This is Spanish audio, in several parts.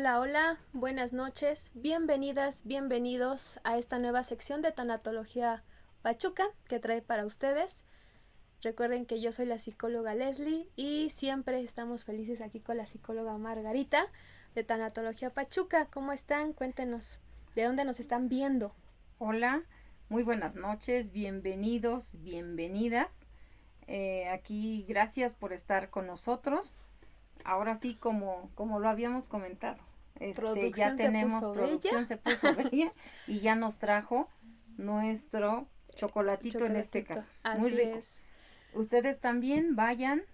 Hola, hola, buenas noches, bienvenidas, bienvenidos a esta nueva sección de Tanatología Pachuca que trae para ustedes. Recuerden que yo soy la psicóloga Leslie y siempre estamos felices aquí con la psicóloga Margarita de Tanatología Pachuca. ¿Cómo están? Cuéntenos, ¿de dónde nos están viendo? Hola, muy buenas noches, bienvenidos, bienvenidas. Aquí gracias por estar con nosotros. Ahora sí, como lo habíamos comentado, ya Producción se tenemos puso bella. producción, se puso bella y ya nos trajo nuestro chocolatito en este Chocolatito, caso. Muy así rico. es. Ustedes también vayan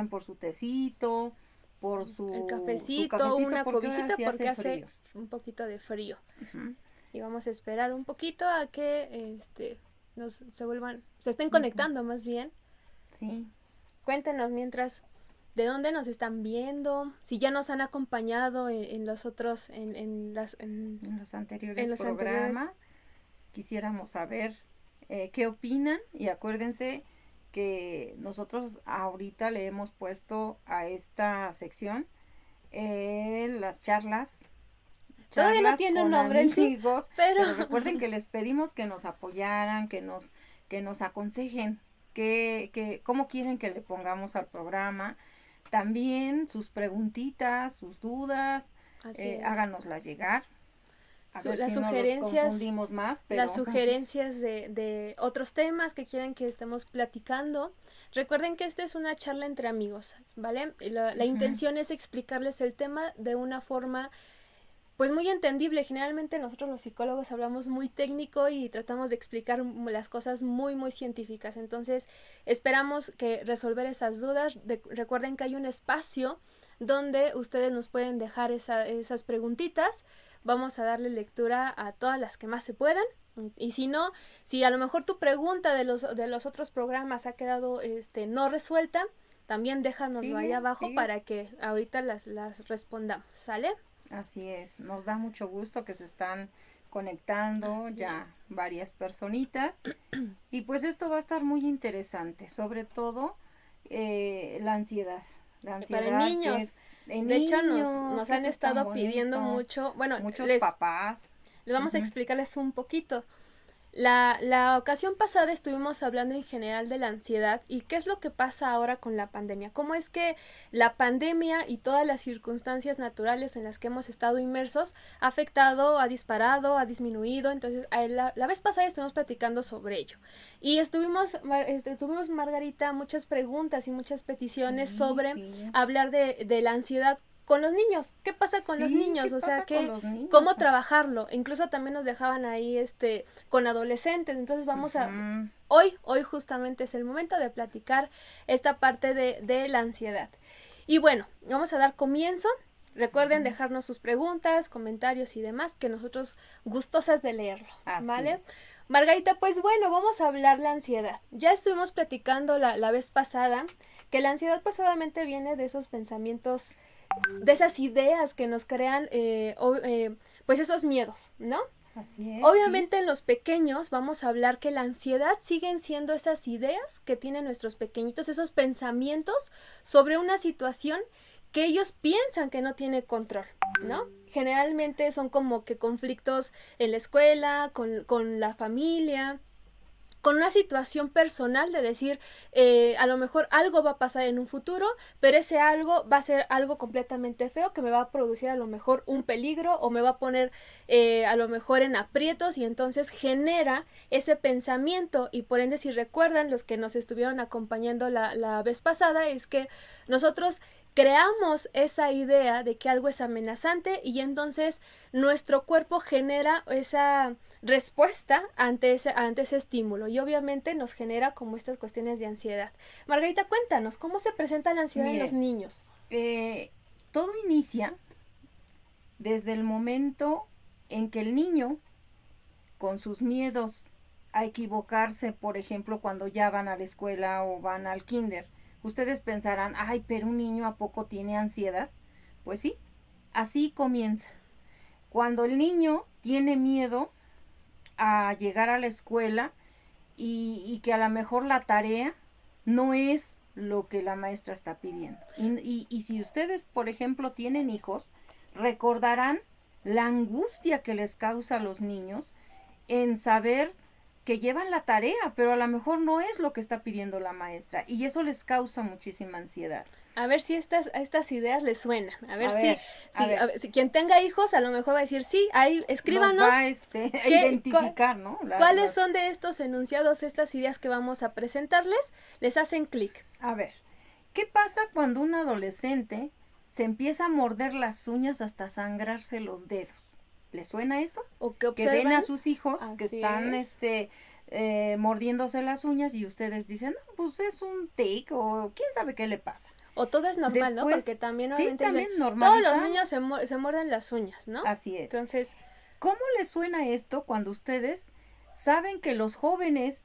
por su tecito, por El su cafecito, cafecito, una porque ahora cobijita sí hace porque hace frío. un poquito de frío. Ujú. Y vamos a esperar un poquito a que se estén Sí, pues, conectando más bien. sí. Cuéntenos mientras de dónde nos están viendo, si ya nos han acompañado en los otros, En los en anteriores los anteriores. programas quisiéramos saber qué opinan y acuérdense que nosotros ahorita le hemos puesto a esta sección las Todavía no charlas tiene un con nombre en sí, amigos, pero pero recuerden que les pedimos que nos apoyaran, que nos aconsejen cómo quieren que le pongamos al programa. También sus preguntitas, sus dudas, así es. háganoslas llegar. A ver Las si no los sugerencias, confundimos más, las pero sugerencias de otros temas que quieren que estemos platicando. Recuerden que esta es una charla entre amigos, ¿vale? La ujú, intención es explicarles el tema de una forma pues muy entendible. Generalmente nosotros los psicólogos hablamos muy técnico y tratamos de explicar las cosas muy científicas. Entonces esperamos que resolver esas dudas. Recuerden que hay un espacio donde ustedes nos pueden dejar esas preguntitas. Vamos a darle lectura a todas las que más se puedan. Y si no, si a lo mejor tu pregunta de los otros programas ha quedado no resuelta, también déjanoslo ahí sigue, abajo sigue. para que ahorita las respondamos, ¿sale? Así es, nos da mucho gusto que se están conectando Así es. ya varias personitas y pues esto va a estar muy interesante, sobre todo la Para ansiedad que niños. es en De hecho, niños, nos que han eso es tan estado pidiendo bonito, mucho. Bueno, muchos papás. les vamos a Ujú, explicarles un poquito. La ocasión pasada estuvimos hablando en general de la ansiedad y qué es lo que pasa ahora con la pandemia. Cómo es que la pandemia y todas las circunstancias naturales en las que hemos estado inmersos ha afectado, ha disparado, ha disminuido. Entonces, la vez pasada estuvimos platicando sobre ello. Y tuvimos, Margarita, muchas preguntas y muchas peticiones sí, sobre sí, hablar de la ansiedad con los niños. ¿Qué pasa con los sí, ¿qué niños? O sea, pasa con los niños? cómo trabajarlo. Incluso también nos dejaban ahí con adolescentes. Entonces vamos a Ujú, hoy justamente es el momento de platicar esta parte de la ansiedad. Y bueno, vamos a dar comienzo. Recuerden ujú, dejarnos sus preguntas, comentarios y demás, que nosotros gustosas de leerlo, así ¿vale? es. Margarita, pues bueno, vamos a hablar la ansiedad. Ya estuvimos platicando la vez pasada que la ansiedad pues obviamente viene de esos pensamientos, de esas ideas que nos crean pues esos miedos, ¿no? Así es, sí. Obviamente en los pequeños vamos a hablar que la ansiedad siguen siendo esas ideas que tienen nuestros pequeñitos, esos pensamientos sobre una situación que ellos piensan que no tiene control, ¿no? Generalmente son como que conflictos en la escuela, con la familia, con una situación personal de decir, a lo mejor algo va a pasar en un futuro, pero ese algo va a ser algo completamente feo que me va a producir a lo mejor un peligro o me va a poner a lo mejor en aprietos y entonces genera ese pensamiento y por ende si recuerdan los que nos estuvieron acompañando la vez pasada es que nosotros creamos esa idea de que algo es amenazante y entonces nuestro cuerpo genera esa respuesta ante ese estímulo y obviamente nos genera como estas cuestiones de ansiedad. Margarita, cuéntanos, ¿cómo se presenta la ansiedad en los Miren, niños? todo inicia desde el momento en que el niño, con sus miedos a equivocarse, por ejemplo, cuando ya van a la escuela o van al kinder, ustedes pensarán, ay, pero un niño a poco tiene ansiedad. Pues sí, así comienza. Cuando el niño tiene miedo a llegar a la escuela y que a lo mejor la tarea no es lo que la maestra está pidiendo. Y si ustedes, por ejemplo, tienen hijos, recordarán la angustia que les causa a los niños en saber que llevan la tarea, pero a lo mejor no es lo que está pidiendo la maestra, y eso les causa muchísima ansiedad. A ver si estas ideas les suenan. A ver, a ver. Si quien tenga hijos a lo mejor va a decir, sí, ahí escríbanos. Nos va a identificar, ¿no? ¿Cuáles son de estos enunciados, estas ideas que vamos a presentarles? Les hacen clic. A ver, ¿qué pasa cuando un adolescente se empieza a morder las uñas hasta sangrarse los dedos? ¿Les suena eso? ¿O que observan? Que ven a sus hijos Así que están mordiéndose las uñas y ustedes dicen, no, pues es un tic o quién sabe qué le pasa. O todo es normal, Después, ¿no? Porque también, sí, obviamente, también todos los niños se muerden las uñas, ¿no? Así es. Entonces, ¿cómo les suena esto cuando ustedes saben que los jóvenes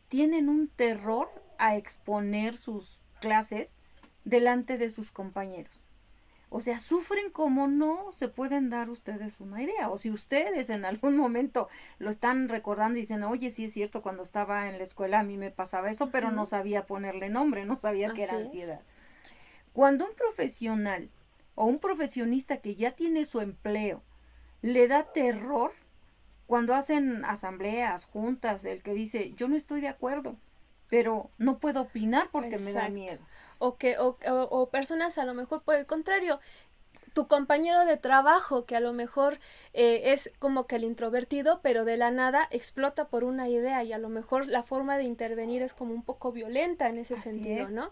tienen un terror a exponer sus clases delante de sus compañeros? O sea, sufren como no se pueden dar ustedes una idea. O si ustedes en algún momento lo están recordando y dicen, oye, sí es cierto, cuando estaba en la escuela a mí me pasaba eso, pero no sabía ponerle nombre, no sabía que era ansiedad. Cuando un profesional o un profesionista que ya tiene su empleo le da terror, cuando hacen asambleas, juntas, el que dice, yo no estoy de acuerdo, pero no puedo opinar porque me da miedo. O personas a lo mejor por el contrario, tu compañero de trabajo que a lo mejor es como que el introvertido, pero de la nada explota por una idea y a lo mejor la forma de intervenir es como un poco violenta en ese sentido, ¿no?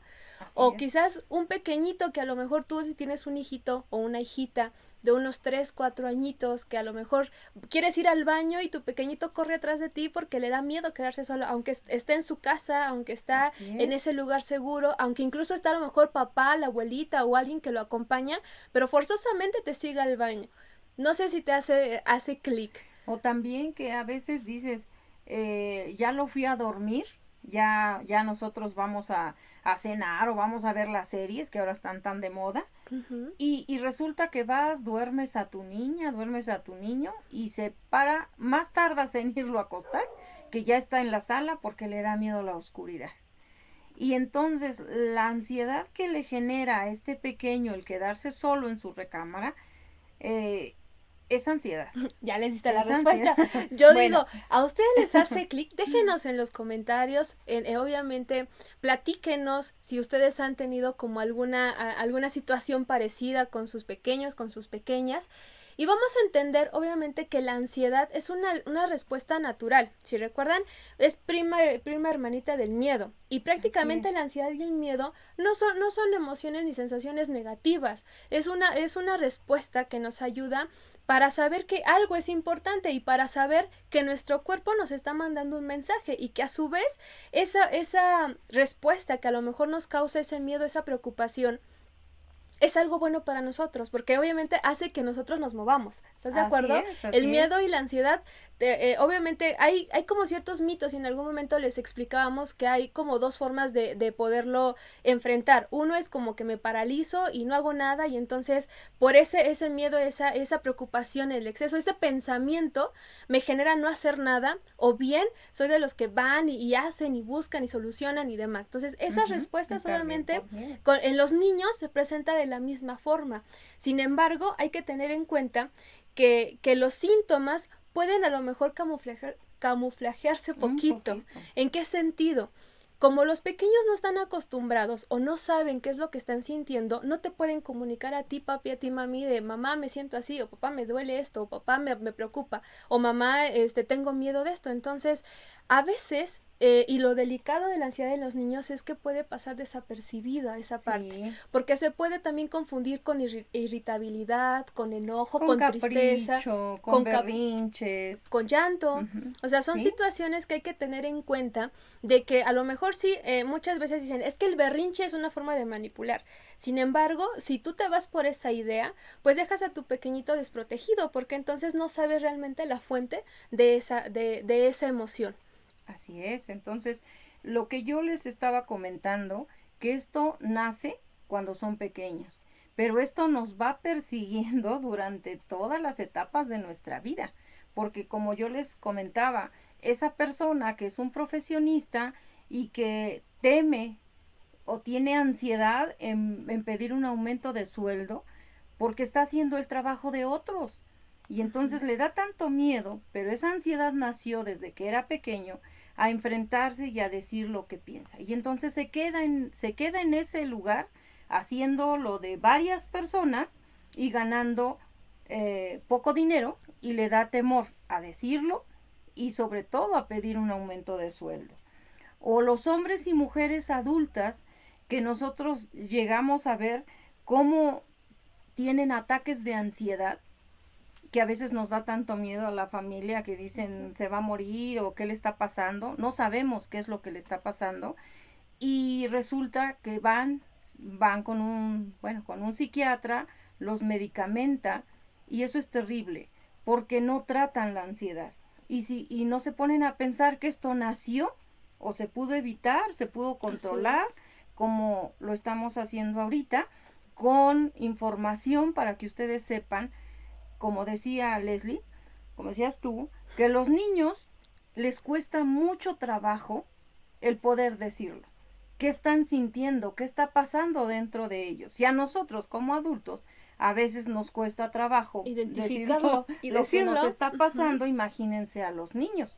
O quizás un pequeñito que a lo mejor tú tienes un hijito o una hijita de unos 3, 4 añitos que a lo mejor quieres ir al baño y tu pequeñito corre atrás de ti porque le da miedo quedarse solo, aunque esté en su casa, aunque está en ese lugar seguro, aunque incluso está a lo mejor papá, la abuelita o alguien que lo acompaña, pero forzosamente te sigue al baño. No sé si te hace clic. O también que a veces dices, ya lo fui a dormir, ya nosotros vamos a cenar o vamos a ver las series que ahora están tan de moda. Uh-huh. Y resulta que vas, duermes a tu niña, duermes a tu niño y se para, más tardas en irlo a acostar que ya está en la sala porque le da miedo la oscuridad. Y entonces la ansiedad que le genera a este pequeño el quedarse solo en su recámara, es ansiedad. Ya les diste la respuesta. Yo digo, ¿a ustedes les hace clic? Déjenos en los comentarios, obviamente, platíquenos si ustedes han tenido como alguna situación parecida con sus pequeños, con sus pequeñas. Y vamos a entender, obviamente, que la ansiedad es una respuesta natural. Si recuerdan, es prima hermanita del miedo. Y prácticamente la ansiedad y el miedo no son emociones ni sensaciones negativas. Es una respuesta que nos ayuda para saber que algo es importante y para saber que nuestro cuerpo nos está mandando un mensaje y que a su vez esa respuesta que a lo mejor nos causa ese miedo, esa preocupación, es algo bueno para nosotros, porque obviamente hace que nosotros nos movamos. ¿Estás de acuerdo? El miedo y la ansiedad, obviamente hay como ciertos mitos y en algún momento les explicábamos que hay como dos formas de poderlo enfrentar. Uno es como que me paralizo y no hago nada y entonces por ese miedo, esa preocupación, el exceso, ese pensamiento me genera no hacer nada, o bien soy de los que van y hacen y buscan y solucionan y demás. Entonces esas respuestas obviamente en los niños se presentan de la misma forma. Sin embargo, hay que tener en cuenta que los síntomas pueden a lo mejor camuflajearse poquito. ¿En qué sentido? Como los pequeños no están acostumbrados o no saben qué es lo que están sintiendo, no te pueden comunicar a ti, papi, a ti, mami, de mamá, me siento así, o papá, me duele esto, o papá, me preocupa, o mamá, tengo miedo de esto. Entonces, a veces, y lo delicado de la ansiedad en los niños es que puede pasar desapercibida esa parte, porque se puede también confundir con irritabilidad, con enojo, con tristeza, con berrinches, con llanto. O sea, son situaciones que hay que tener en cuenta de que a lo mejor muchas veces dicen, es que el berrinche es una forma de manipular. Sin embargo, si tú te vas por esa idea, pues dejas a tu pequeñito desprotegido, porque entonces no sabes realmente la fuente de esa emoción. Así es, entonces lo que yo les estaba comentando, que esto nace cuando son pequeños, pero esto nos va persiguiendo durante todas las etapas de nuestra vida, porque como yo les comentaba, esa persona que es un profesionista y que teme o tiene ansiedad en pedir un aumento de sueldo, porque está haciendo el trabajo de otros. Y entonces le da tanto miedo, pero esa ansiedad nació desde que era pequeño, a enfrentarse y a decir lo que piensa. Y entonces se queda en ese lugar haciendo lo de varias personas y ganando poco dinero, y le da temor a decirlo y sobre todo a pedir un aumento de sueldo. O los hombres y mujeres adultas que nosotros llegamos a ver cómo tienen ataques de ansiedad, que a veces nos da tanto miedo a la familia, que dicen se va a morir o qué le está pasando, no sabemos qué es lo que le está pasando, y resulta que van con un psiquiatra, los medicamenta, y eso es terrible porque no tratan la ansiedad y no se ponen a pensar que esto nació o se pudo evitar, se pudo controlar, como lo estamos haciendo ahorita, con información para que ustedes sepan, como decía Leslie, como decías tú, que a los niños les cuesta mucho trabajo el poder decirlo. ¿Qué están sintiendo? ¿Qué está pasando dentro de ellos? Y a nosotros como adultos a veces nos cuesta trabajo identificarlo y lo decirlo. que nos está pasando, imagínense a los niños.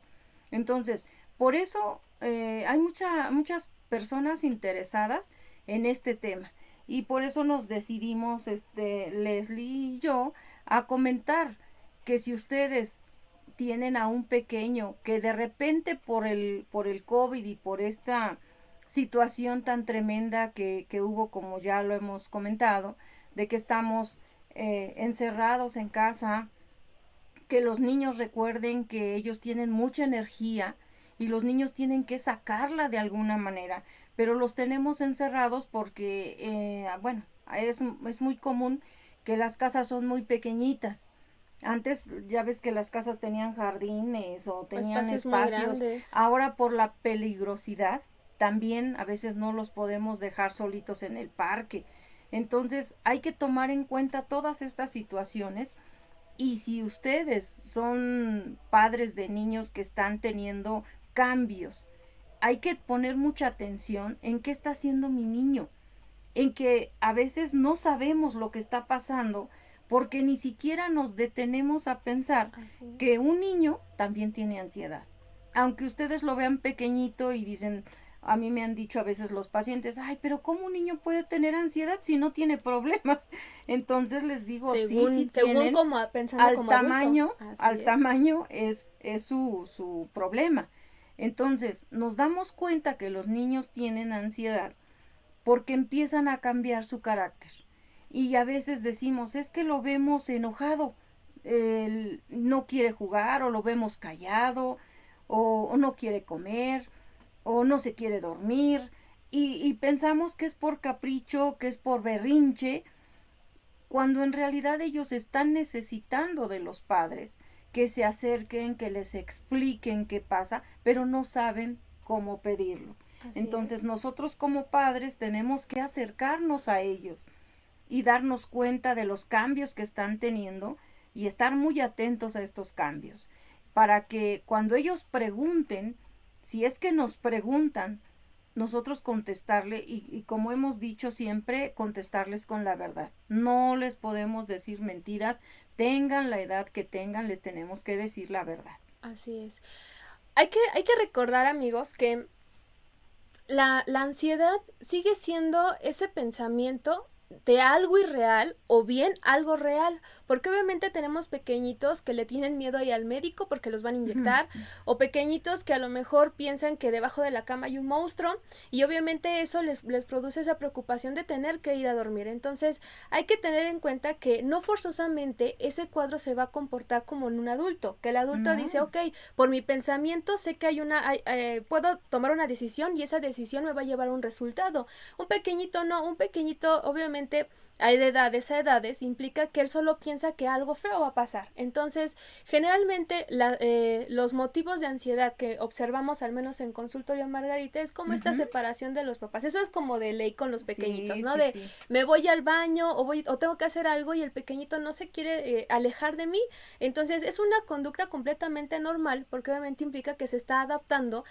Entonces, por eso hay muchas personas interesadas en este tema. Y por eso nos decidimos, Leslie y yo, a comentar que si ustedes tienen a un pequeño que de repente por el COVID y por esta situación tan tremenda que hubo, como ya lo hemos comentado, de que estamos encerrados en casa, que los niños recuerden que ellos tienen mucha energía y los niños tienen que sacarla de alguna manera, pero los tenemos encerrados porque, es muy común que las casas son muy pequeñitas. Antes ya ves que las casas tenían jardines o tenían espacios. Ahora por la peligrosidad también a veces no los podemos dejar solitos en el parque. Entonces hay que tomar en cuenta todas estas situaciones, y si ustedes son padres de niños que están teniendo cambios, hay que poner mucha atención en qué está haciendo mi niño, en que a veces no sabemos lo que está pasando porque ni siquiera nos detenemos a pensar que un niño también tiene ansiedad. Aunque ustedes lo vean pequeñito y dicen, a mí me han dicho a veces los pacientes, ay, pero ¿cómo un niño puede tener ansiedad si no tiene problemas? Entonces les digo, sí tienen, al tamaño es su problema. Entonces nos damos cuenta que los niños tienen ansiedad porque empiezan a cambiar su carácter. Y a veces decimos, es que lo vemos enojado, él no quiere jugar, o lo vemos callado, o no quiere comer, o no se quiere dormir, y pensamos que es por capricho, que es por berrinche, cuando en realidad ellos están necesitando de los padres que se acerquen, que les expliquen qué pasa, pero no saben cómo pedirlo. Entonces nosotros como padres tenemos que acercarnos a ellos y darnos cuenta de los cambios que están teniendo y estar muy atentos a estos cambios, para que cuando ellos pregunten, si es que nos preguntan, nosotros contestarle y como hemos dicho siempre, contestarles con la verdad. No les podemos decir mentiras, tengan la edad que tengan, les tenemos que decir la verdad. Así es. Hay que recordar, amigos, que la ansiedad sigue siendo ese pensamiento de algo irreal o bien algo real, porque obviamente tenemos pequeñitos que le tienen miedo ahí al médico porque los van a inyectar, o pequeñitos que a lo mejor piensan que debajo de la cama hay un monstruo, y obviamente eso les produce esa preocupación de tener que ir a dormir. Entonces hay que tener en cuenta que no forzosamente ese cuadro se va a comportar como en un adulto, que el adulto dice, ok, por mi pensamiento sé que puedo tomar una decisión y esa decisión me va a llevar a un resultado. Un pequeñito no, un pequeñito obviamente hay de edades a edades, implica que él solo piensa que algo feo va a pasar. Entonces, generalmente los motivos de ansiedad que observamos, al menos en consultorio, Margarita, es como esta separación de los papás. Eso es como de ley con los pequeñitos, ¿no? Me voy al baño o tengo que hacer algo y el pequeñito no se quiere alejar de mí. Entonces, es una conducta completamente normal, porque obviamente implica que se está adaptando.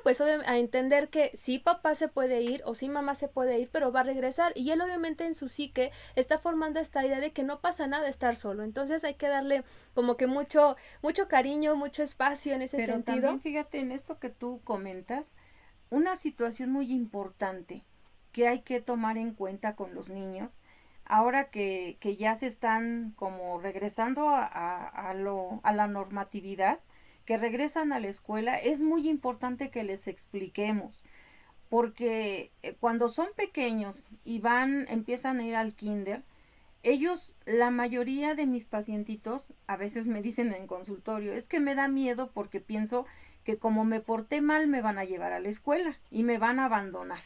Pues obviamente a entender que sí papá se puede ir o sí mamá se puede ir, pero va a regresar, y él obviamente en su ciclo psique está formando esta idea de que no pasa nada estar solo. Entonces hay que darle como que mucho cariño, mucho espacio en ese sentido. Pero también fíjate en esto que tú comentas, una situación muy importante que hay que tomar en cuenta con los niños, ahora que ya se están como regresando a la normatividad, que regresan a la escuela, es muy importante que les expliquemos, porque cuando son pequeños y empiezan a ir al kinder, ellos, la mayoría de mis pacientitos, a veces me dicen en consultorio, es que me da miedo porque pienso que como me porté mal me van a llevar a la escuela y me van a abandonar.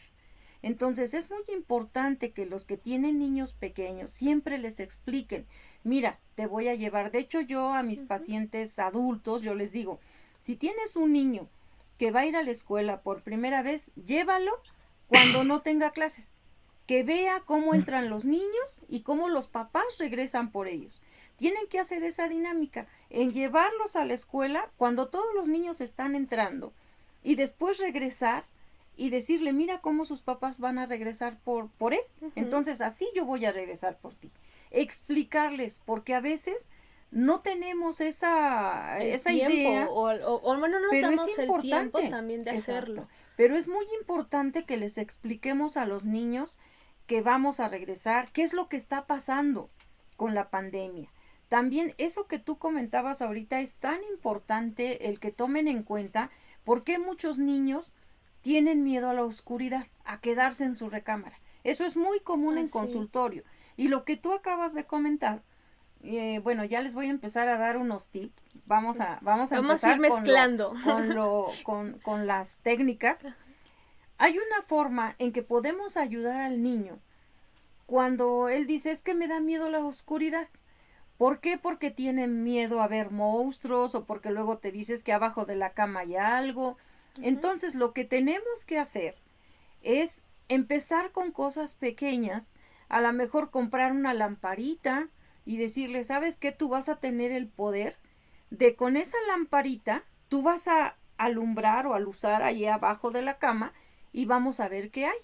Entonces es muy importante que los que tienen niños pequeños siempre les expliquen, mira, te voy a llevar. De hecho, yo a mis pacientes adultos, yo les digo, si tienes un niño que va a ir a la escuela por primera vez, llévalo cuando no tenga clases, que vea cómo entran los niños y cómo los papás regresan por ellos. Tienen que hacer esa dinámica en llevarlos a la escuela cuando todos los niños están entrando y después regresar y decirle, mira cómo sus papás van a regresar por él. Entonces así yo voy a regresar por ti. Explicarles, porque a veces no tenemos esa tiempo, idea. O bueno, no nos pero damos es importante, el tiempo también de hacerlo. Pero es muy importante que les expliquemos a los niños que vamos a regresar, qué es lo que está pasando con la pandemia. También eso que tú comentabas ahorita es tan importante el que tomen en cuenta por qué muchos niños tienen miedo a la oscuridad, a quedarse en su recámara. Eso es muy común en consultorio. Y lo que tú acabas de comentar, bueno, ya les voy a empezar a dar unos tips. Vamos a empezar ir mezclando con las técnicas. Hay una forma en que podemos ayudar al niño cuando él dice, es que me da miedo la oscuridad. ¿Por qué? Porque tiene miedo a ver monstruos o porque luego te dices que abajo de la cama hay algo. Entonces lo que tenemos que hacer es empezar con cosas pequeñas, a lo mejor comprar una lamparita y decirle, ¿sabes qué? Tú vas a tener el poder de con esa lamparita, tú vas a alumbrar o alusar allí abajo de la cama y vamos a ver qué hay.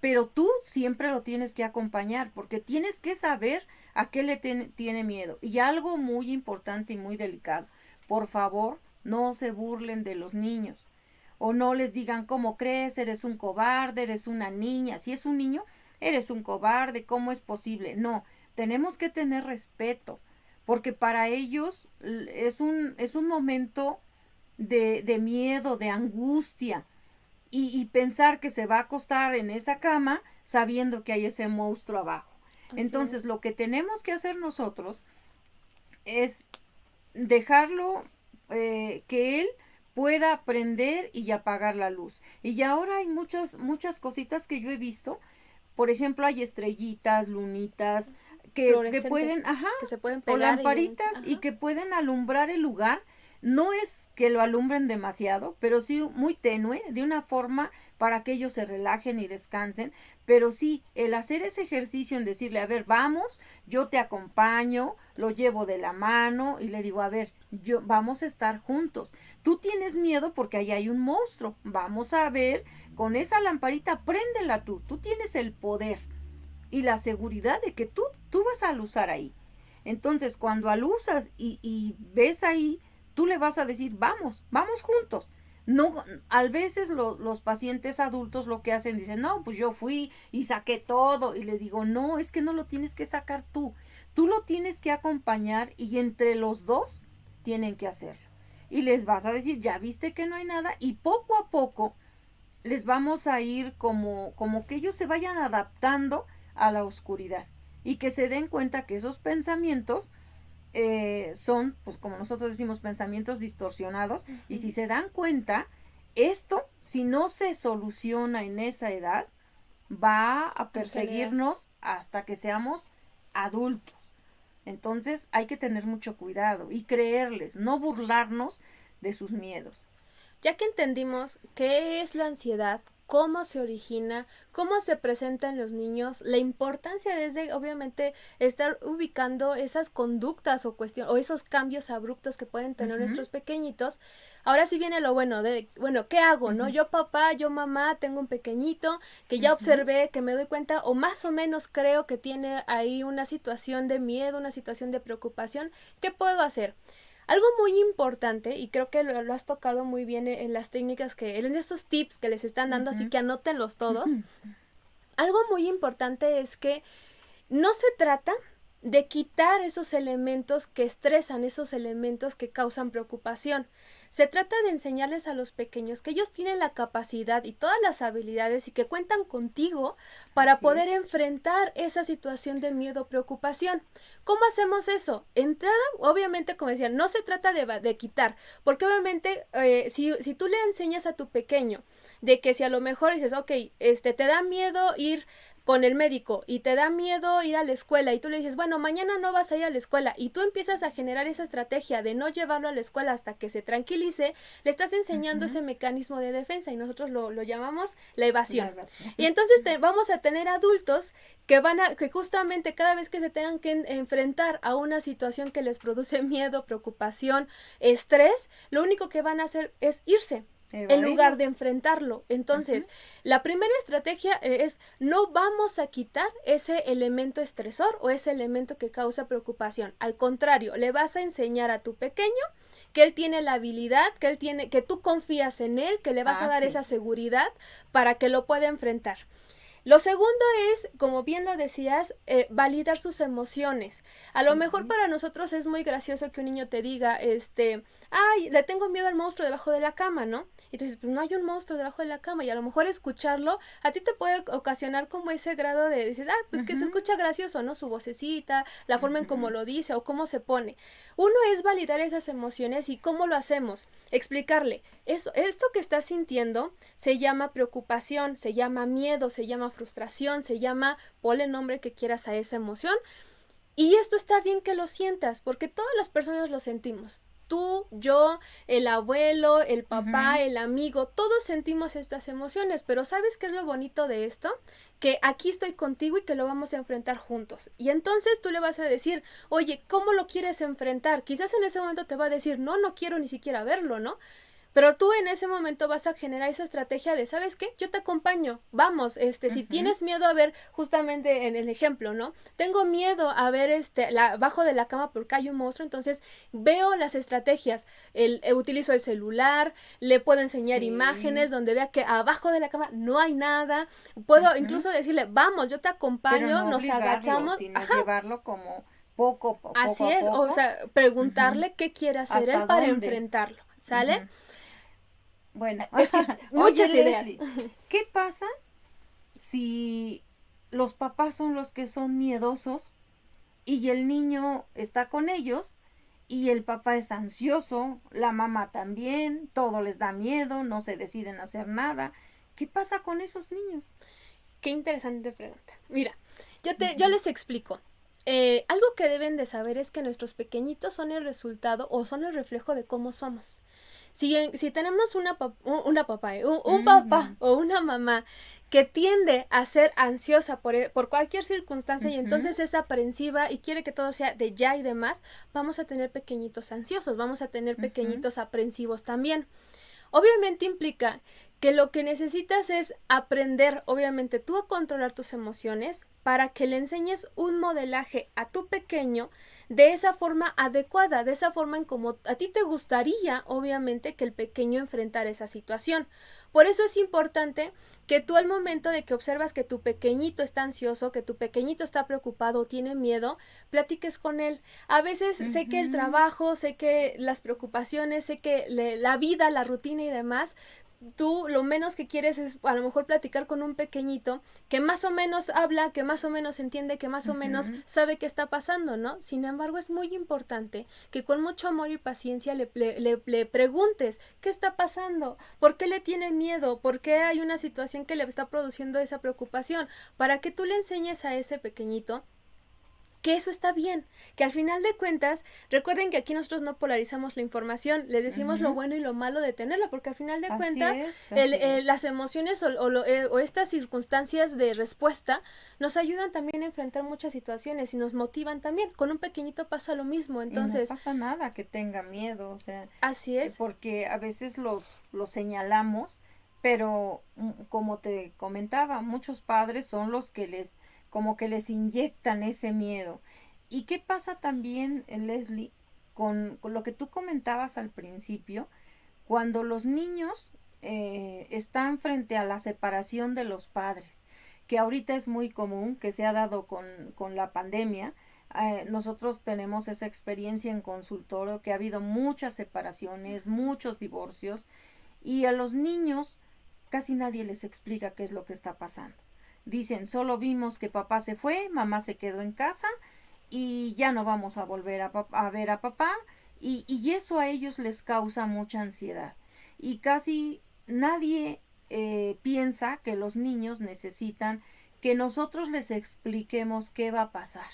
Pero tú siempre lo tienes que acompañar porque tienes que saber a qué le tiene miedo. Y algo muy importante y muy delicado, por favor, no se burlen de los niños. O no les digan, ¿cómo crees? Eres un cobarde, eres una niña. Si es un niño, eres un cobarde, ¿cómo es posible? No, tenemos que tener respeto, porque para ellos es un momento de miedo, de angustia, y pensar que se va a acostar en esa cama sabiendo que hay ese monstruo abajo. Entonces, lo que tenemos que hacer nosotros es dejarlo que él pueda aprender y apagar la luz. Y ahora hay muchas cositas que yo he visto. Por ejemplo, hay estrellitas, lunitas, que pueden, que se pueden pegar, o lamparitas y que pueden alumbrar el lugar. No es que lo alumbren demasiado, pero sí muy tenue, de una forma para que ellos se relajen y descansen. Pero sí, el hacer ese ejercicio en decirle, a ver, vamos, yo te acompaño, lo llevo de la mano y le digo, a ver, vamos a estar juntos. Tú tienes miedo porque ahí hay un monstruo. Vamos a ver, con esa lamparita, préndela tú. Tú tienes el poder y la seguridad de que tú vas a alusar ahí. Entonces, cuando alusas y ves ahí, tú le vas a decir, vamos juntos. No, a veces los pacientes adultos lo que hacen, dicen, no, pues yo fui y saqué todo. Y le digo, no, es que no lo tienes que sacar tú. Tú lo tienes que acompañar y entre los dos tienen que hacerlo. Y les vas a decir, ya viste que no hay nada. Y poco a poco les vamos a ir como que ellos se vayan adaptando a la oscuridad. Y que se den cuenta que esos pensamientos son, pues como nosotros decimos, pensamientos distorsionados. Y si se dan cuenta, esto, si no se soluciona en esa edad, va a perseguirnos hasta que seamos adultos. Entonces hay que tener mucho cuidado y creerles, no burlarnos de sus miedos. Ya que entendimos qué es la ansiedad, cómo se origina, cómo se presenta en los niños, la importancia desde, obviamente, estar ubicando esas conductas o cuestiones, o esos cambios abruptos que pueden tener nuestros pequeñitos. Ahora sí viene lo bueno de, bueno, ¿qué hago, no? Yo papá, yo mamá, tengo un pequeñito que ya observé, que me doy cuenta, o más o menos creo que tiene ahí una situación de miedo, una situación de preocupación. ¿Qué puedo hacer? Algo muy importante, y creo que lo has tocado muy bien en las técnicas en esos tips que les están dando, así que anótenlos todos. Algo muy importante es que no se trata de quitar esos elementos que estresan, esos elementos que causan preocupación. Se trata de enseñarles a los pequeños que ellos tienen la capacidad y todas las habilidades y que cuentan contigo para poder enfrentar esa situación de miedo o preocupación. ¿Cómo hacemos eso? Entrada, obviamente, como decía, no se trata de quitar, porque obviamente si tú le enseñas a tu pequeño de que si a lo mejor dices, ok, te da miedo ir con el médico y te da miedo ir a la escuela y tú le dices, bueno, mañana no vas a ir a la escuela y tú empiezas a generar esa estrategia de no llevarlo a la escuela hasta que se tranquilice, le estás enseñando ese mecanismo de defensa y nosotros lo llamamos la evasión. Y entonces vamos a tener adultos que que justamente cada vez que se tengan que enfrentar a una situación que les produce miedo, preocupación, estrés, lo único que van a hacer es irse en lugar de enfrentarlo. Entonces, la primera estrategia es no vamos a quitar ese elemento estresor o ese elemento que causa preocupación. Al contrario, le vas a enseñar a tu pequeño que él tiene la habilidad, que tú confías en él, que le vas a dar esa seguridad para que lo pueda enfrentar. Lo segundo es, como bien lo decías, validar sus emociones. A lo mejor para nosotros es muy gracioso que un niño te diga, ay, le tengo miedo al monstruo debajo de la cama, ¿no? Y tú dices, pues no hay un monstruo debajo de la cama. Y a lo mejor escucharlo a ti te puede ocasionar como ese grado de, dices, pues que se escucha gracioso, ¿no? Su vocecita, la forma en cómo lo dice o cómo se pone. Uno es validar esas emociones y cómo lo hacemos. Explicarle, esto que estás sintiendo se llama preocupación, se llama miedo, se llama frustración, se llama, ponle el nombre que quieras a esa emoción. Y esto está bien que lo sientas, porque todas las personas lo sentimos. Tú, yo, el abuelo, el papá, el amigo, todos sentimos estas emociones, pero ¿sabes qué es lo bonito de esto? Que aquí estoy contigo y que lo vamos a enfrentar juntos. Y entonces tú le vas a decir, oye, ¿cómo lo quieres enfrentar? Quizás en ese momento te va a decir, no quiero ni siquiera verlo, ¿no? Pero tú en ese momento vas a generar esa estrategia de, ¿sabes qué? Yo te acompaño, vamos, si tienes miedo a ver, justamente en el ejemplo, ¿no? Tengo miedo a ver abajo de la cama porque hay un monstruo, entonces veo las estrategias, utilizo el celular, le puedo enseñar imágenes donde vea que abajo de la cama no hay nada, puedo incluso decirle, vamos, yo te acompaño, pero no nos agachamos. Sino llevarlo como poco a poco. Así es, o sea, preguntarle qué quiere hacer él para enfrentarlo, ¿sale? Bueno, es que muchas ideas. Leslie, ¿qué pasa si los papás son los que son miedosos y el niño está con ellos y el papá es ansioso, la mamá también, todo les da miedo, no se deciden hacer nada? ¿Qué pasa con esos niños? Qué interesante pregunta. Mira, yo les explico. Algo que deben de saber es que nuestros pequeñitos son el resultado o son el reflejo de cómo somos. Si tenemos un papá o una mamá que tiende a ser ansiosa por cualquier circunstancia y entonces es aprensiva y quiere que todo sea de ya y demás, vamos a tener pequeñitos ansiosos, vamos a tener pequeñitos aprensivos también. Obviamente implica que lo que necesitas es aprender, obviamente, tú a controlar tus emociones para que le enseñes un modelaje a tu pequeño de esa forma adecuada, de esa forma en como a ti te gustaría, obviamente, que el pequeño enfrentara esa situación. Por eso es importante que tú al momento de que observas que tu pequeñito está ansioso, que tu pequeñito está preocupado o tiene miedo, platiques con él. A veces sé que el trabajo, sé que las preocupaciones, sé que la vida, la rutina y demás, tú lo menos que quieres es a lo mejor platicar con un pequeñito que más o menos habla, que más o menos entiende, que más o menos sabe qué está pasando, ¿no? Sin embargo, es muy importante que con mucho amor y paciencia le preguntes qué está pasando, por qué le tiene miedo, por qué hay una situación que le está produciendo esa preocupación, para que tú le enseñes a ese pequeñito que eso está bien, que al final de cuentas, recuerden que aquí nosotros no polarizamos la información, les decimos lo bueno y lo malo de tenerla, porque al final de cuentas las emociones o estas circunstancias de respuesta nos ayudan también a enfrentar muchas situaciones y nos motivan también. Con un pequeñito pasa lo mismo, entonces... Y no pasa nada que tenga miedo, o sea... Así es. Porque a veces los señalamos, pero como te comentaba, muchos padres son los que como que les inyectan ese miedo. ¿Y qué pasa también, Leslie, con lo que tú comentabas al principio? Cuando los niños están frente a la separación de los padres, que ahorita es muy común, que se ha dado con la pandemia. Nosotros tenemos esa experiencia en consultorio, que ha habido muchas separaciones, muchos divorcios, y a los niños casi nadie les explica qué es lo que está pasando. Dicen, solo vimos que papá se fue, mamá se quedó en casa y ya no vamos a volver a ver a papá, y eso a ellos les causa mucha ansiedad. Y casi nadie piensa que los niños necesitan que nosotros les expliquemos qué va a pasar.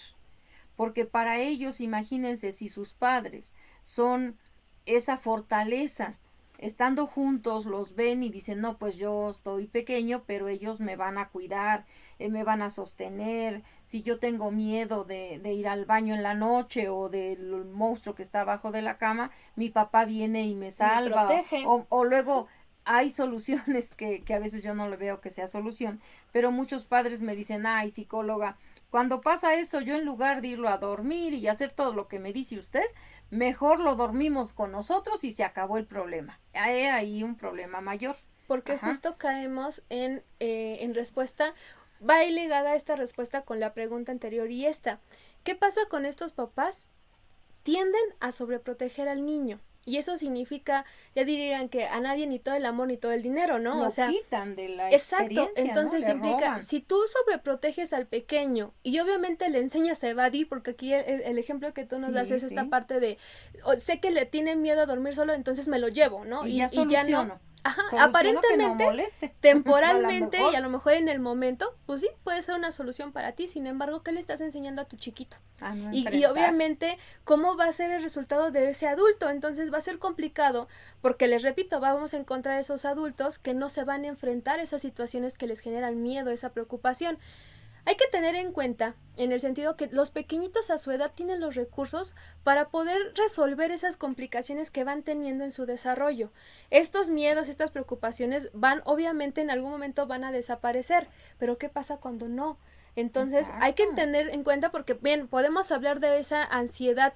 Porque para ellos, imagínense, si sus padres son esa fortaleza, estando juntos los ven y dicen, no, pues yo estoy pequeño, pero ellos me van a cuidar, me van a sostener. Si yo tengo miedo de ir al baño en la noche o del monstruo que está abajo de la cama, mi papá viene y me salva. Me protege. O luego hay soluciones que a veces yo no le veo que sea solución, pero muchos padres me dicen, ay, psicóloga, cuando pasa eso, yo en lugar de irlo a dormir y hacer todo lo que me dice usted, mejor lo dormimos con nosotros y se acabó el problema. Hay ahí un problema mayor. Porque justo caemos en respuesta, va ahí ligada esta respuesta con la pregunta anterior y esta. ¿Qué pasa con estos papás? Tienden a sobreproteger al niño. Y eso significa, ya dirían que a nadie ni todo el amor ni todo el dinero, ¿no? Lo o sea, quitan de la exacto, entonces ¿no? implica, roban. si tú sobreproteges al pequeño y obviamente le enseñas a evadir, porque aquí el ejemplo que tú nos das es esta parte de, sé que le tiene miedo a dormir solo, entonces me lo llevo, ¿no? Y ya no. Ajá, aparentemente, no temporalmente y a lo mejor en el momento, pues sí, puede ser una solución para ti. Sin embargo, ¿qué le estás enseñando a tu chiquito? Y obviamente, ¿cómo va a ser el resultado de ese adulto? Entonces va a ser complicado porque, les repito, vamos a encontrar esos adultos que no se van a enfrentar a esas situaciones que les generan miedo, esa preocupación. Hay que tener en cuenta, en el sentido que los pequeñitos a su edad tienen los recursos para poder resolver esas complicaciones que van teniendo en su desarrollo. Estos miedos, estas preocupaciones obviamente en algún momento van a desaparecer, pero ¿qué pasa cuando no? Entonces hay que tener en cuenta, porque bien, podemos hablar de esa ansiedad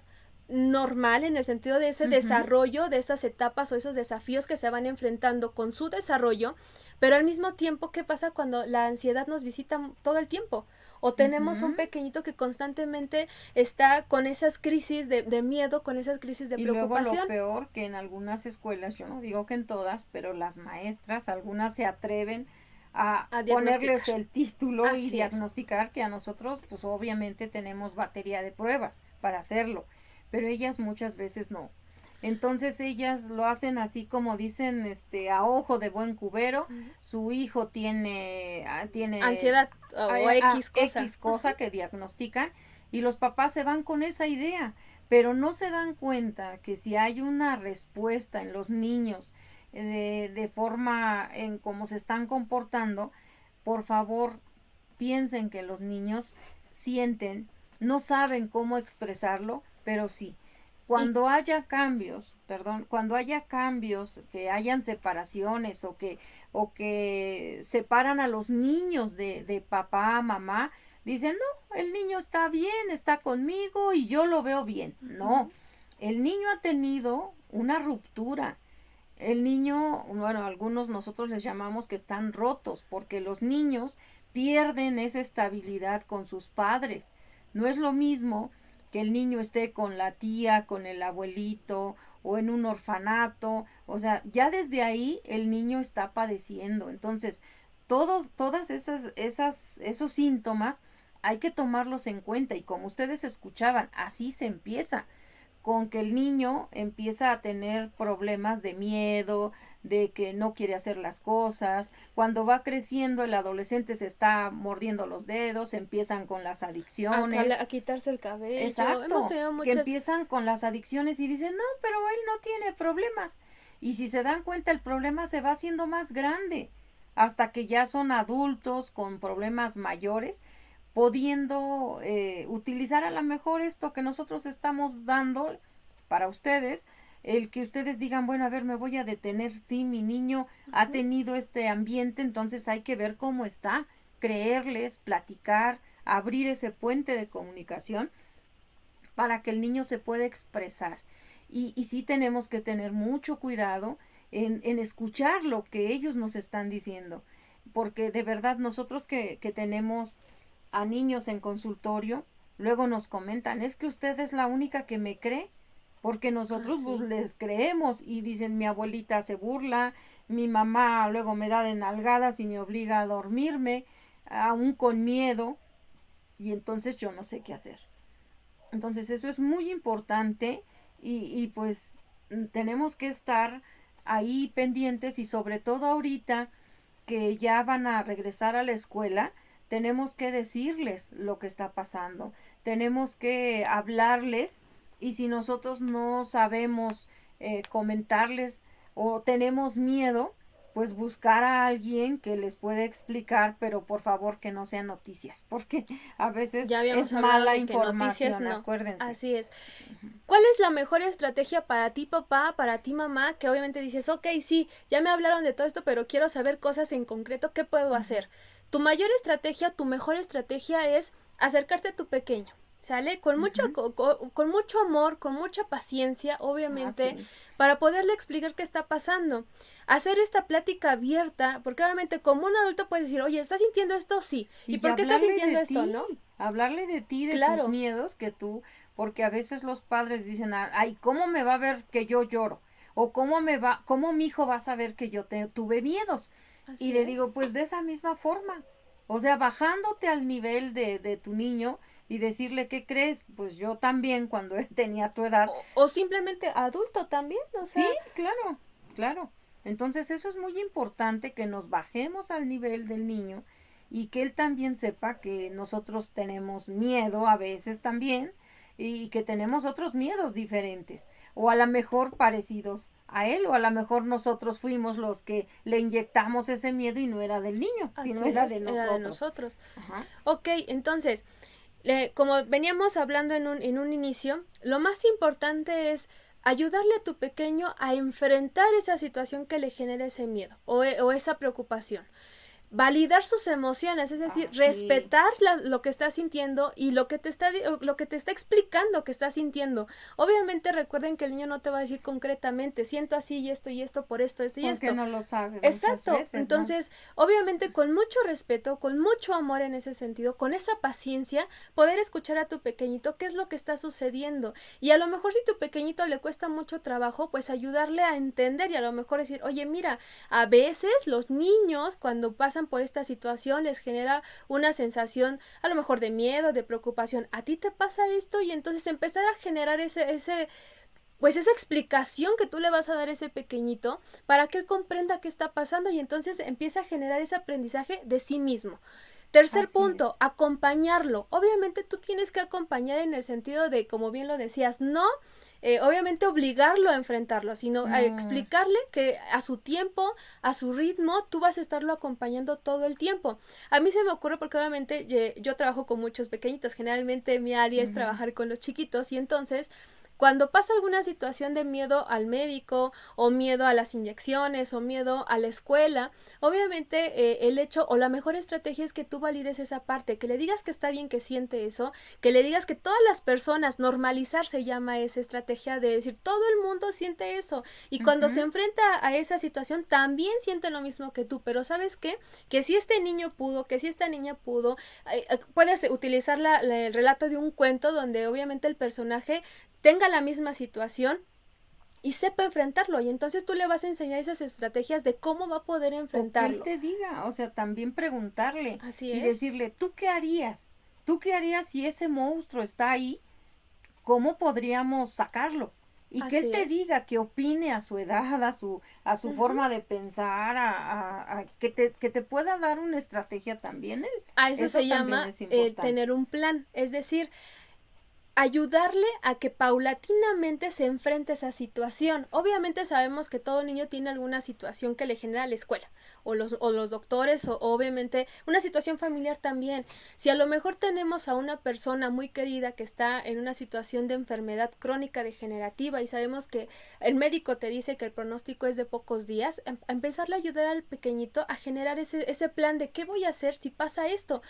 normal en el sentido de ese desarrollo, de esas etapas o esos desafíos que se van enfrentando con su desarrollo, pero al mismo tiempo, ¿qué pasa cuando la ansiedad nos visita todo el tiempo? O tenemos un pequeñito que constantemente está con esas crisis de miedo, con esas crisis de preocupación. Y luego lo peor, que en algunas escuelas, yo no digo que en todas, pero las maestras, algunas se atreven a ponerles el título y diagnosticar, que a nosotros pues obviamente tenemos batería de pruebas para hacerlo, pero ellas muchas veces no. Entonces ellas lo hacen así como dicen, a ojo de buen cubero. Su hijo tiene ansiedad o X cosa que diagnostican, y los papás se van con esa idea, pero no se dan cuenta que si hay una respuesta en los niños de forma en cómo se están comportando, por favor piensen que los niños sienten, no saben cómo expresarlo, pero sí. Cuando haya cambios, que hayan separaciones o que separan a los niños de papá, mamá, dicen, no, el niño está bien, está conmigo y yo lo veo bien. No, el niño ha tenido una ruptura. El niño, bueno, algunos nosotros les llamamos que están rotos, porque los niños pierden esa estabilidad con sus padres. No es lo mismo que el niño esté con la tía, con el abuelito o en un orfanato. O sea, ya desde ahí el niño está padeciendo. Entonces, todos esos síntomas hay que tomarlos en cuenta, y como ustedes escuchaban, así se empieza, con que el niño empieza a tener problemas de miedo, de que no quiere hacer las cosas. Cuando va creciendo el adolescente se está mordiendo los dedos, empiezan con las adicciones. A quitarse el cabello. Exacto, Hemos tenido que muchas... empiezan con las adicciones y dicen, no, pero él no tiene problemas. Y si se dan cuenta, el problema se va haciendo más grande, hasta que ya son adultos con problemas mayores, pudiendo utilizar a lo mejor esto que nosotros estamos dando para ustedes, el que ustedes digan, bueno, a ver, me voy a detener, sí, mi niño ha tenido este ambiente, entonces hay que ver cómo está, creerles, platicar, abrir ese puente de comunicación para que el niño se pueda expresar. Y sí tenemos que tener mucho cuidado en escuchar lo que ellos nos están diciendo, porque de verdad nosotros que tenemos a niños en consultorio, luego nos comentan, es que usted es la única que me cree, porque nosotros pues les creemos y dicen, mi abuelita se burla, mi mamá luego me da de nalgadas y me obliga a dormirme, aún con miedo, y entonces yo no sé qué hacer. Entonces eso es muy importante y pues tenemos que estar ahí pendientes y sobre todo ahorita que ya van a regresar a la escuela, tenemos que decirles lo que está pasando, tenemos que hablarles y si nosotros no sabemos comentarles o tenemos miedo, pues buscar a alguien que les pueda explicar, pero por favor que no sean noticias, porque a veces Ya habíamos es hablado mala de que noticias información, no. acuérdense. Así es. ¿Cuál es la mejor estrategia para ti, papá, para ti, mamá? Que obviamente dices, ok, sí, ya me hablaron de todo esto, pero quiero saber cosas en concreto, ¿qué puedo hacer? Tu mayor estrategia, tu mejor estrategia es acercarte a tu pequeño, ¿sale? Con con mucho amor, con mucha paciencia, obviamente, Sí. para poderle explicar qué está pasando. Hacer esta plática abierta, porque obviamente como un adulto puedes decir, oye, ¿estás sintiendo esto? Sí. ¿Y por qué estás hablarle sintiendo de esto, ti, no? hablarle de ti, de tus Claro. miedos que tú, porque a veces los padres dicen, ay, ¿cómo me va a ver que yo lloro? O cómo mi hijo va a saber que yo tuve miedos. Así Y le es. digo, pues de esa misma forma. O sea, bajándote al nivel de tu niño y decirle, ¿qué crees? Pues yo también cuando tenía tu edad. O simplemente adulto también, o sea. Sí, claro, claro. Entonces eso es muy importante que nos bajemos al nivel del niño y que él también sepa que nosotros tenemos miedo a veces también y que tenemos otros miedos diferentes o a lo mejor parecidos a él o a lo mejor nosotros fuimos los que le inyectamos ese miedo y no era del niño, sino era de nosotros. Era de nosotros. Ajá. Ok, entonces, como veníamos hablando en un inicio, lo más importante es ayudarle a tu pequeño a enfrentar esa situación que le genera ese miedo o esa preocupación. Validar sus emociones, es decir, Sí. respetar lo que está sintiendo y lo que te está explicando que está sintiendo. Obviamente recuerden que el niño no te va a decir concretamente, siento así y esto por esto y Porque esto. no lo sabe. Exacto, Muchas veces, entonces, obviamente con mucho respeto, con mucho amor en ese sentido, con esa paciencia, poder escuchar a tu pequeñito qué es lo que está sucediendo. Y a lo mejor si tu pequeñito le cuesta mucho trabajo, pues ayudarle a entender y a lo mejor decir, oye, mira, a veces los niños cuando pasan por esta situación les genera una sensación a lo mejor de miedo, de preocupación. ¿A ti te pasa esto? Y entonces empezar a generar pues esa explicación que tú le vas a dar a ese pequeñito para que él comprenda qué está pasando y entonces empieza a generar ese aprendizaje de sí mismo. Tercer Así punto, es. acompañarlo. Obviamente tú tienes que acompañar en el sentido de, como bien lo decías, no obviamente obligarlo a enfrentarlo, sino a explicarle que a su tiempo, a su ritmo, tú vas a estarlo acompañando todo el tiempo. A mí se me ocurre porque obviamente yo trabajo con muchos pequeñitos, generalmente mi área es trabajar con los chiquitos y entonces cuando pasa alguna situación de miedo al médico o miedo a las inyecciones o miedo a la escuela, obviamente el hecho o la mejor estrategia es que tú valides esa parte, que le digas que está bien que siente eso, que le digas que todas las personas, normalizar se llama esa estrategia de decir todo el mundo siente eso y cuando se enfrenta a esa situación también siente lo mismo que tú, pero ¿sabes qué? Que si este niño pudo, que si esta niña pudo, puedes utilizar el relato de un cuento donde obviamente el personaje tenga la misma situación y sepa enfrentarlo y entonces tú le vas a enseñar esas estrategias de cómo va a poder enfrentarlo. O que él te diga, o sea, también preguntarle Así y es. decirle, ¿tú qué harías? ¿Tú qué harías si ese monstruo está ahí? ¿Cómo podríamos sacarlo? y que él Así te es. diga, que opine a su edad, a su Ujú. forma de pensar, que te pueda dar una estrategia también él. A eso Eso se también llama es importante. tener un plan, es decir, ayudarle a que paulatinamente se enfrente a esa situación. Obviamente sabemos que todo niño tiene alguna situación que le genera la escuela, o los doctores, o obviamente una situación familiar también. Si a lo mejor tenemos a una persona muy querida que está en una situación de enfermedad crónica degenerativa y sabemos que el médico te dice que el pronóstico es de pocos días, a empezarle a ayudar al pequeñito a generar ese plan de qué voy a hacer si pasa esto.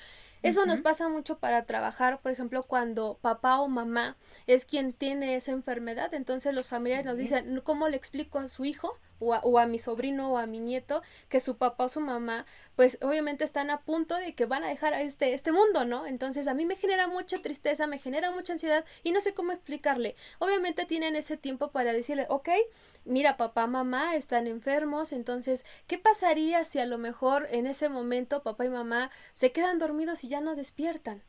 Eso nos Ujú. pasa mucho para trabajar, por ejemplo, cuando papá o mamá es quien tiene esa enfermedad, entonces los familiares nos Sí, dicen, ¿cómo le explico a su hijo o a mi sobrino o a mi nieto que su papá o su mamá, pues obviamente están a punto de que van a dejar a este mundo, ¿no? Entonces a mí me genera mucha tristeza, me genera mucha ansiedad y no sé cómo explicarle. Obviamente tienen ese tiempo para decirle, ok, mira, papá, mamá están enfermos, entonces, ¿qué pasaría si a lo mejor en ese momento papá y mamá se quedan dormidos y ya no despiertan?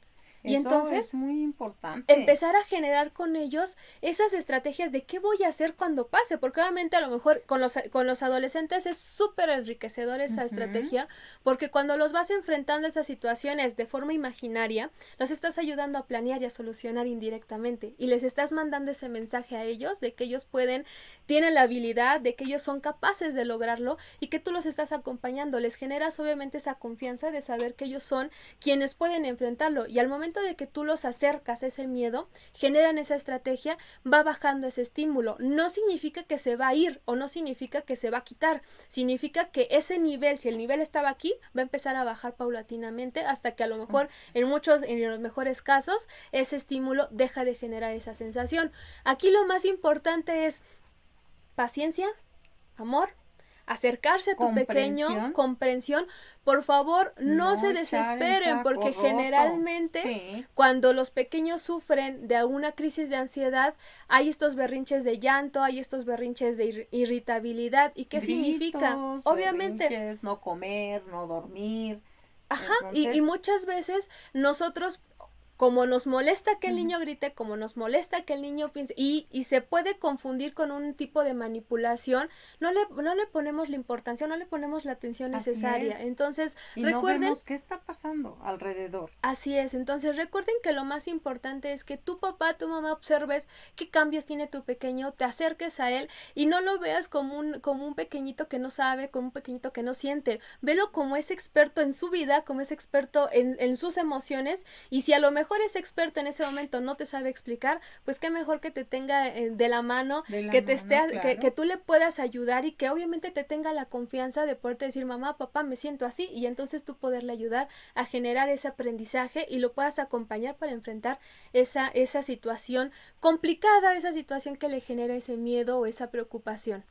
Y eso es entonces muy importante. empezar a generar con ellos esas estrategias de qué voy a hacer cuando pase, porque obviamente a lo mejor con los adolescentes es súper enriquecedor esa Ujú. estrategia, porque cuando los vas enfrentando a esas situaciones de forma imaginaria, los estás ayudando a planear y a solucionar indirectamente, y les estás mandando ese mensaje a ellos de que ellos pueden, tienen la habilidad, de que ellos son capaces de lograrlo, y que tú los estás acompañando, les generas obviamente esa confianza de saber que ellos son quienes pueden enfrentarlo, y al momento de que tú los acercas a ese miedo, generan esa estrategia, va bajando ese estímulo. No significa que se va a ir o no significa que se va a quitar, significa que ese nivel, si el nivel estaba aquí, va a empezar a bajar paulatinamente hasta que a lo mejor en los mejores casos, ese estímulo deja de generar esa sensación. Aquí lo más importante es paciencia, amor, acercarse a tu pequeño, Comprensión, comprensión. Por favor, no no se echar en desesperen saco porque roto. generalmente Sí, cuando los pequeños sufren de alguna crisis de ansiedad, hay estos berrinches de llanto, hay estos berrinches de irritabilidad. ¿Y qué significa? gritos, Obviamente, berrinches, no comer, no dormir. ajá, y Entonces, muchas veces nosotros, como nos molesta que el ujú, niño grite, como nos molesta que el niño piense, y se puede confundir con un tipo de manipulación, no le ponemos la importancia, no le ponemos la atención así necesaria. es. Entonces, Y no recuerden. vemos qué está pasando alrededor. Así es, entonces recuerden que lo más importante es que tu papá, tu mamá observes qué cambios tiene tu pequeño, te acerques a él y no lo veas como un pequeñito que no sabe, como un pequeñito que no siente, velo como ese experto en su vida, como ese experto en sus emociones, y si a lo mejor ese experto en ese momento no te sabe explicar, pues qué mejor que te tenga de la mano, De la que te mano, esté, que claro. tú le puedas ayudar y que obviamente te tenga la confianza de poderte decir, mamá, papá, me siento así, y entonces tú poderle ayudar a generar ese aprendizaje y lo puedas acompañar para enfrentar esa situación complicada, esa situación que le genera ese miedo o esa preocupación.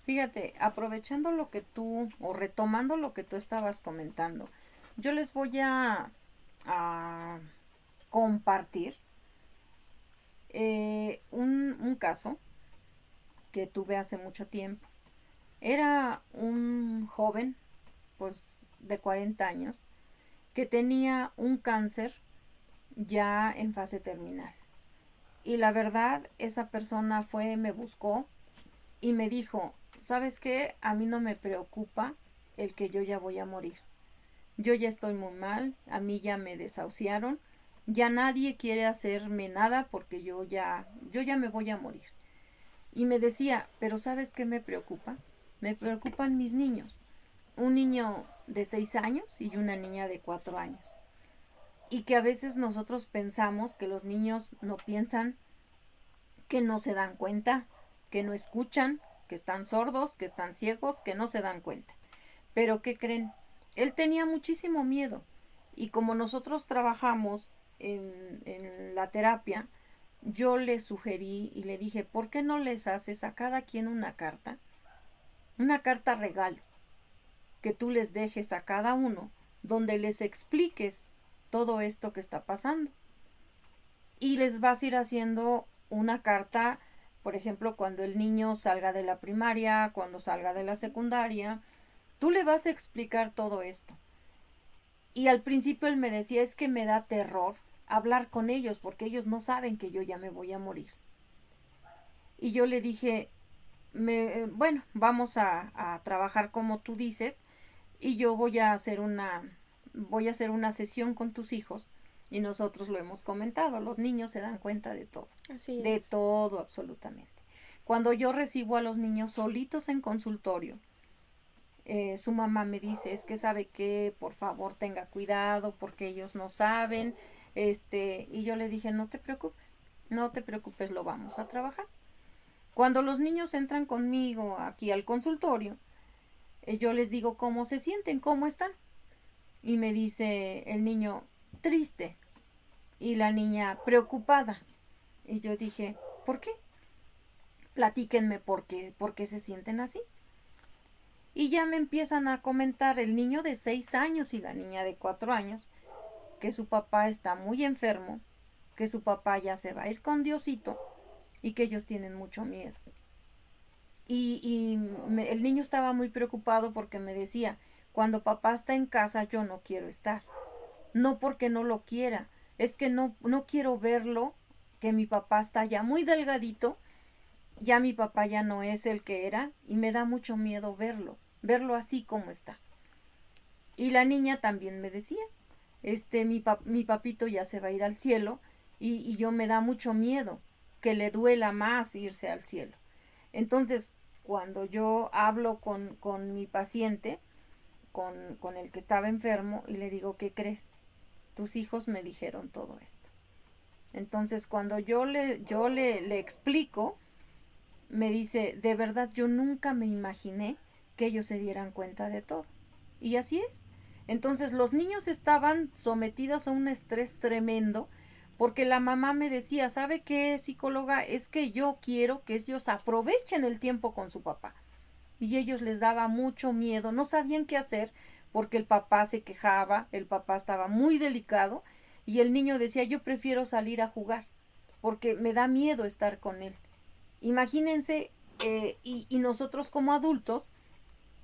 Fíjate, aprovechando lo que tú, o retomando lo que tú estabas comentando, yo les voy a compartir un caso que tuve hace mucho tiempo. Era un joven, pues, de 40 años, que tenía un cáncer ya en fase terminal. Y la verdad, esa persona fue, me buscó y me dijo, ¿sabes qué? A mí no me preocupa el que yo ya voy a morir. Yo ya estoy muy mal, a mí ya me desahuciaron, ya nadie quiere hacerme nada porque yo ya me voy a morir. Y me decía, pero ¿sabes qué me preocupa? Me preocupan mis niños. Un niño de 6 años y una niña de 4 años. Y que a veces nosotros pensamos que los niños no piensan, que no se dan cuenta, que no escuchan, que están sordos, que están ciegos, que no se dan cuenta. Pero ¿qué creen? Él tenía muchísimo miedo. Y como nosotros trabajamos en la terapia, yo le sugerí y le dije, ¿por qué no les haces a cada quien una carta regalo, que tú les dejes a cada uno, donde les expliques todo esto que está pasando? Y les vas a ir haciendo una carta, por ejemplo, cuando el niño salga de la primaria, cuando salga de la secundaria, tú le vas a explicar todo esto. Y al principio él me decía, es que me da terror hablar con ellos porque ellos no saben que yo ya me voy a morir. Y yo le dije, bueno, vamos a trabajar como tú dices, y yo voy a hacer una sesión con tus hijos, y nosotros lo hemos comentado, los niños se dan cuenta Así de es. todo absolutamente. Cuando yo recibo a los niños solitos en consultorio, su mamá me dice, es que sabe que por favor tenga cuidado porque ellos no saben, y yo le dije, no te preocupes, lo vamos a trabajar. Cuando los niños entran conmigo aquí al consultorio, yo les digo cómo se sienten, cómo están. Y me dice el niño, triste. Y la niña, preocupada. Y yo dije, ¿por qué? Platíquenme por qué se sienten así. Y ya me empiezan a comentar el niño de 6 años y la niña de 4 años que su papá está muy enfermo, que su papá ya se va a ir con Diosito y que ellos tienen mucho miedo. El niño estaba muy preocupado porque me decía, cuando papá está en casa yo no quiero estar. No porque no lo quiera, es que no quiero verlo, que mi papá está ya muy delgadito, ya mi papá ya no es el que era y me da mucho miedo verlo así como está. Y la niña también me decía, mi papito ya se va a ir al cielo y yo me da mucho miedo que le duela más irse al cielo. Entonces, cuando yo hablo con mi paciente, con el que estaba enfermo, y le digo, ¿qué crees? Tus hijos me dijeron todo esto. Entonces, cuando yo le explico, me dice, de verdad, yo nunca me imaginé que ellos se dieran cuenta de todo. Y así es. Entonces, los niños estaban sometidos a un estrés tremendo porque la mamá me decía, ¿sabe qué, psicóloga? Es que yo quiero que ellos aprovechen el tiempo con su papá. Y ellos les daba mucho miedo, no sabían qué hacer porque el papá se quejaba, el papá estaba muy delicado y el niño decía, yo prefiero salir a jugar porque me da miedo estar con él. Imagínense, y nosotros como adultos,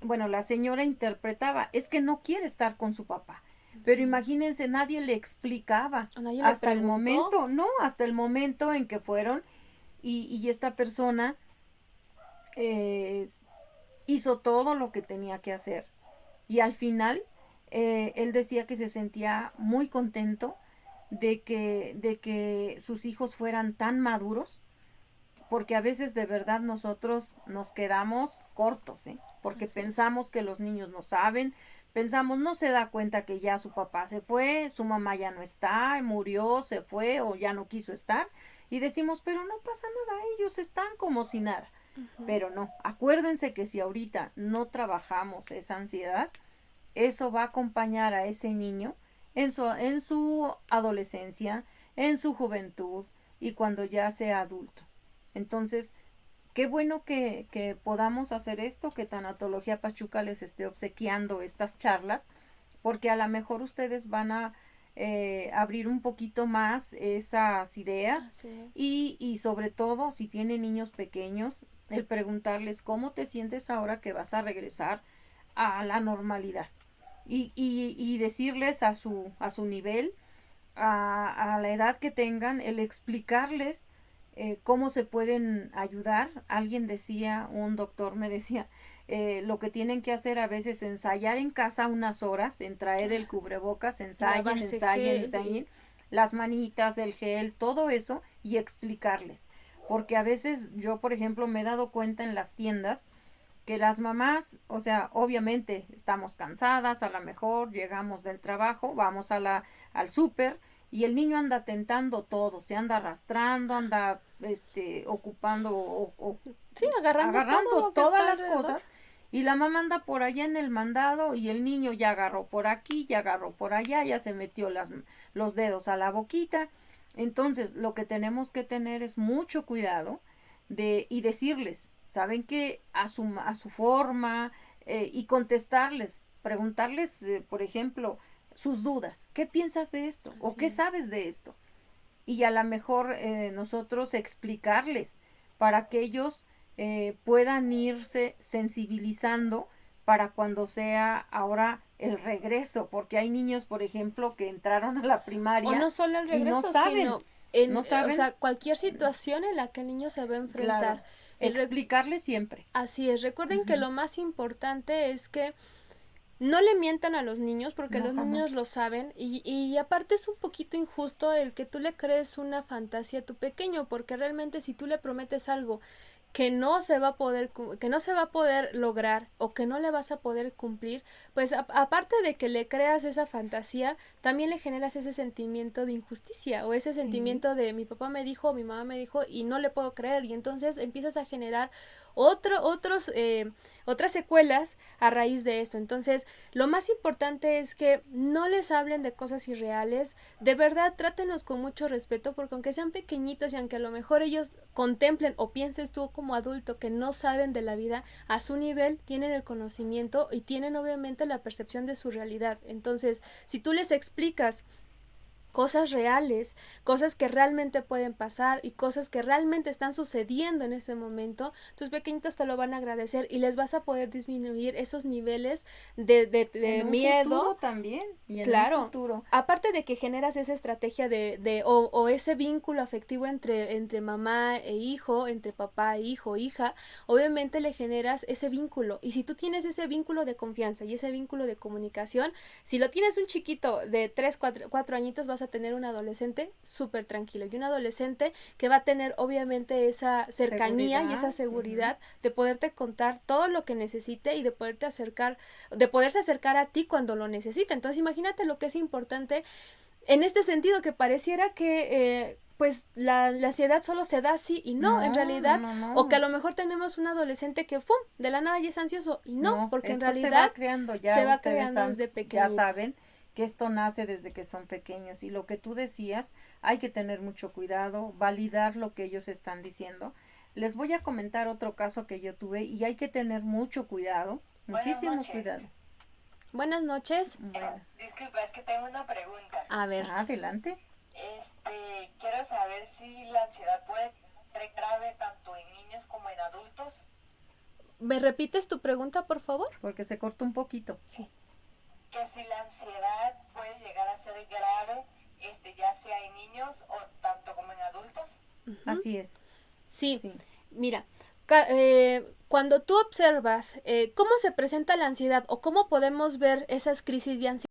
bueno, la señora interpretaba, es que no quiere estar con su papá. Pero Sí. imagínense, nadie le explicaba ¿Nadie le hasta el preguntó? momento, no, hasta el momento en que fueron y esta persona eh, hizo todo lo que tenía que hacer. Y al final, él decía que se sentía muy contento de que sus hijos fueran tan maduros, porque a veces de verdad nosotros nos quedamos cortos, porque Así es. pensamos que los niños no saben, pensamos no se da cuenta que ya su papá se fue, su mamá ya no está, murió, se fue o ya no quiso estar, y decimos, pero no pasa nada, ellos están como si nada. Ujú. Pero no, acuérdense que si ahorita no trabajamos esa ansiedad, eso va a acompañar a ese niño en su adolescencia, en su juventud y cuando ya sea adulto. Entonces, qué bueno que podamos hacer esto, que Tanatología Pachuca les esté obsequiando estas charlas, porque a lo mejor ustedes van a abrir un poquito más esas ideas Así es. y sobre todo si tienen niños pequeños, el preguntarles cómo te sientes ahora que vas a regresar a la normalidad y decirles a su nivel, a la edad que tengan, el explicarles cómo se pueden ayudar. Alguien decía, un doctor me decía, lo que tienen que hacer a veces es ensayar en casa unas horas, en traer el cubrebocas, Y lavarse gel ensayen, las manitas, el gel, todo eso, y explicarles. Porque a veces yo, por ejemplo, me he dado cuenta en las tiendas que las mamás, o sea, obviamente estamos cansadas, a lo mejor llegamos del trabajo, vamos al súper y el niño anda tentando todo, se anda arrastrando, anda ocupando sí, agarrando todo agarrando lo que todas está las alrededor. cosas y la mamá anda por allá en el mandado y el niño ya agarró por aquí, ya agarró por allá, ya se metió los dedos a la boquita. Entonces, lo que tenemos que tener es mucho cuidado y decirles, saben que a su forma y contestarles, preguntarles, por ejemplo, sus dudas. ¿Qué piensas de esto? ¿O Así qué es. sabes de esto? Y a lo mejor nosotros explicarles para que ellos puedan irse sensibilizando para cuando sea ahora el regreso, porque hay niños, por ejemplo, que entraron a la O primaria no solo el y no regreso, saben. sino ¿No saben? O sea, cualquier situación en la que el niño se va a enfrentar. Claro. Explicarle siempre. Así es. Recuerden que lo más importante es que no le mientan a los niños porque No, los jamás. niños lo saben y aparte es un poquito injusto el que tú le crees una fantasía a tu pequeño porque realmente si tú le prometes algo que no se va a poder lograr o que no le vas a poder cumplir, pues aparte de que le creas esa fantasía, también le generas ese sentimiento de injusticia o ese sentimiento de mi papá me dijo, mi mamá me dijo y no le puedo creer y entonces empiezas a generar otras secuelas a raíz de esto. Entonces, lo más importante es que no les hablen de cosas irreales, de verdad trátenlos con mucho respeto porque aunque sean pequeñitos y aunque a lo mejor ellos contemplen o pienses tú como adulto que no saben de la vida, a su nivel tienen el conocimiento y tienen obviamente la percepción de su realidad. Entonces, si tú les explicas cosas reales, cosas que realmente pueden pasar y cosas que realmente están sucediendo en este momento, tus pequeñitos te lo van a agradecer y les vas a poder disminuir esos niveles de en un miedo. futuro también. Y en Claro, un futuro. aparte de que generas esa estrategia o ese vínculo afectivo entre mamá e hijo, entre papá e hijo, hija, obviamente le generas ese vínculo. Y si tú tienes ese vínculo de confianza y ese vínculo de comunicación, si lo tienes un chiquito de 3, 4 añitos, vas a tener un adolescente súper tranquilo y un adolescente que va a tener obviamente esa cercanía y esa seguridad de poderte contar todo lo que necesite y de poderte poderse acercar a ti cuando lo necesita. Entonces imagínate lo que es importante en este sentido, que pareciera que pues la ansiedad solo se da así y no, en realidad, o que a lo mejor tenemos un adolescente que ¡fum! De la nada ya es ansioso y no, porque en realidad se va creando ya, se va creando desde pequeño. Ya saben que esto nace desde que son pequeños y lo que tú decías, hay que tener mucho cuidado, validar lo que ellos están diciendo. Les voy a comentar otro caso que yo tuve y hay que tener mucho cuidado, muchísimo cuidado. Buenas noches. Bueno. Disculpa, es que tengo una pregunta. A ver. Adelante. Quiero saber si la ansiedad puede ser grave tanto en niños como en adultos. ¿Me repites tu pregunta, por favor? Porque se cortó un poquito. Sí. Que si la ansiedad puede llegar a ser grave, ya sea en niños o tanto como en adultos. Así es. Sí. Mira, cuando tú observas cómo se presenta la ansiedad o cómo podemos ver esas crisis de ansiedad,